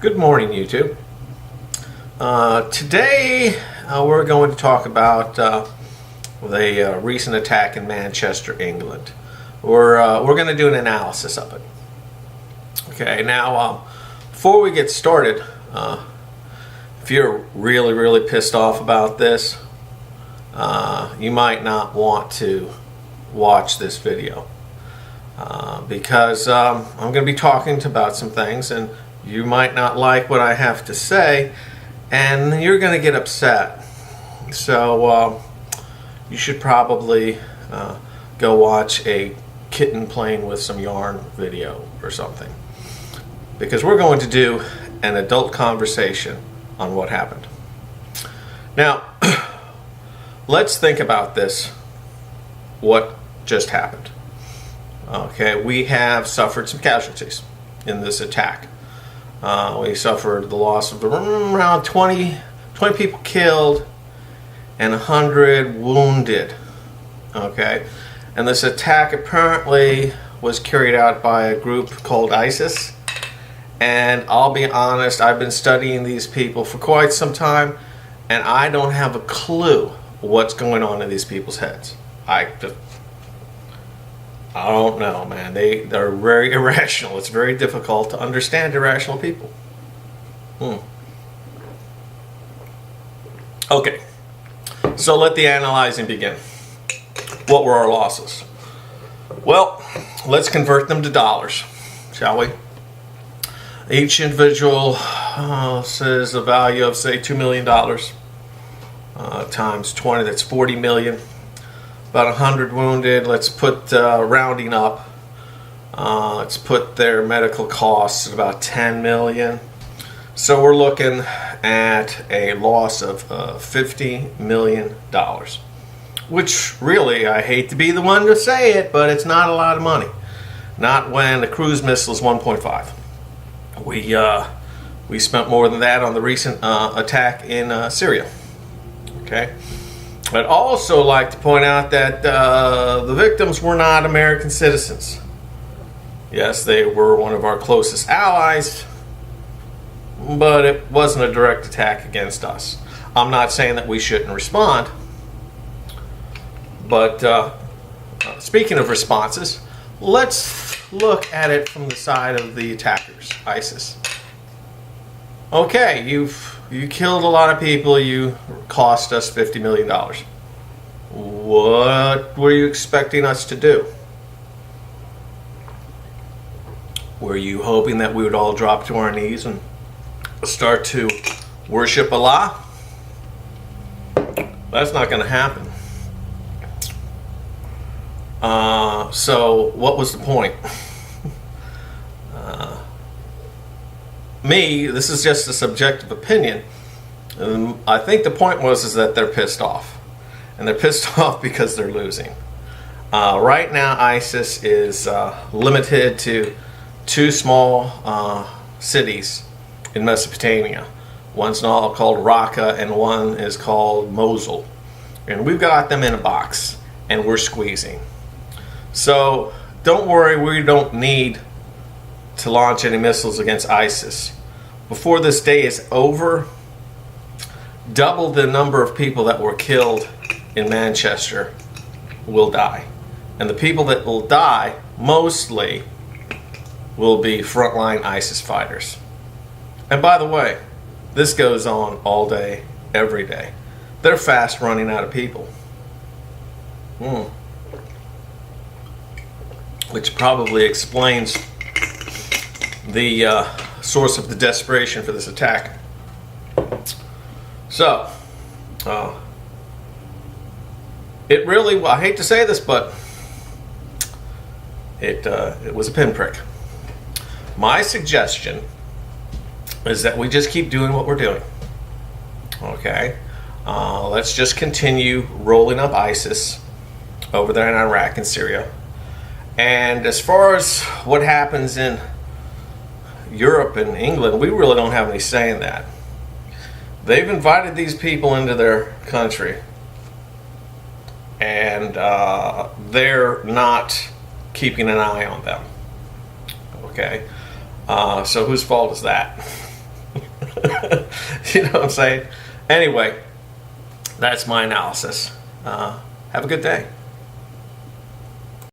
Good morning, YouTube. Today we're going to talk about the recent attack in Manchester, England. We're going to do an analysis of it. Okay, now before we get started, if you're really pissed off about this, you might not want to watch this video because I'm going to be talking about some things and you might not like what I have to say and you're going to get upset. So you should probably go watch a kitten playing with some yarn video or something, because we're going to do an adult conversation on what happened. Now, let's think about this, what just happened. Okay, we have suffered some casualties in this attack. We suffered the loss of around 20 people killed and 100 wounded. Okay, and this attack apparently was carried out by a group called ISIS. And I'll be honest, I've been studying these people for quite some time, and I don't have a clue what's going on in these people's heads. I don't know, man. They're very irrational. It's very difficult to understand irrational people. Okay, so let the analyzing begin. What were our losses? Well, let's convert them to dollars, shall we? Each individual says a value of, say, $2 million times 20, that's 40 million. About 100 wounded. Let's put, rounding up, let's put their medical costs at about 10 million. So we're looking at a loss of $50 million, which really, I hate to be the one to say it, but it's not a lot of money. Not when the cruise missile is 1.5. We spent more than that on the recent attack in Syria. Okay. I'd also like to point out that the victims were not American citizens. Yes, they were one of our closest allies, but it wasn't a direct attack against us. I'm not saying that we shouldn't respond, but speaking of responses, let's look at it from the side of the attackers, ISIS. Okay, you killed a lot of people, you cost us $50 million. What were you expecting us to do? Were you hoping that we would all drop to our knees and start to worship Allah? That's not going to happen. So what was the point? This is just a subjective opinion. I think the point was that they're pissed off. And they're pissed off because they're losing. Right now, ISIS is limited to two small cities in Mesopotamia. One's now called Raqqa and one is called Mosul. And we've got them in a box and we're squeezing. So don't worry, we don't need to launch any missiles against ISIS. Before this day is over, double the number of people that were killed in Manchester will die. And the people that will die mostly will be frontline ISIS fighters. And by the way, this goes on all day, every day. They're fast running out of people. Which probably explains the source of the desperation for this attack. So, it really, I hate to say this, but it was a pinprick. My suggestion is that we just keep doing what we're doing. Okay? Let's just continue rolling up ISIS over there in Iraq and Syria. And as far as what happens in Europe and England, we really don't have any say in that. They've invited these people into their country, and they're not keeping an eye on them. Okay, so whose fault is that? You know what I'm saying? Anyway, that's my analysis. Have a good day.